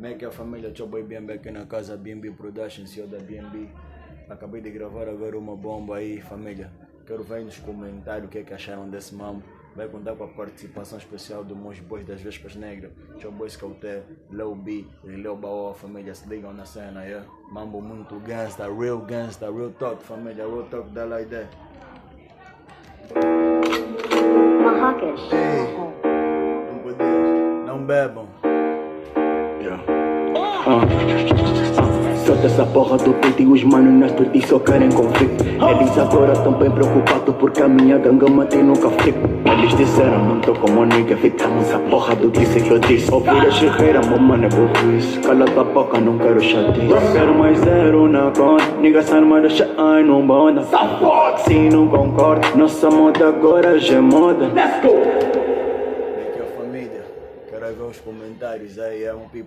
Como é que é a família? Tchau Boy BNB aqui na casa, BNB Production, CEO da BNB. Acabei de gravar agora uma bomba aí, família. Quero ver nos comentários o que é que acharam desse mambo. Vai contar com a participação especial do meus boys das Vespas Negras, Tchau Boys Cauté, Leo B e Leo Baó, família, se ligam na cena, yeah? Mambo muito gangsta, real talk, família, real talk, dá lá a ideia. Não podias, não bebam. Solta essa porra do peito e os manos na street só querem conflito. Eles agora tão bem preocupados porque a minha ganga mantém nunca fico. Eles disseram não tô como nigga, ficamos essa porra do disse que eu disse. Ouvir a chirreira, meu mano é burrice. Cala tua boca, não quero chatice. Quero mais zero na conta, nigga sai numa da shine, não bonda. Se não concorda, nossa moda agora já é moda. Let's go! Aqui é a família, quero ver os comentários aí, é um pipo.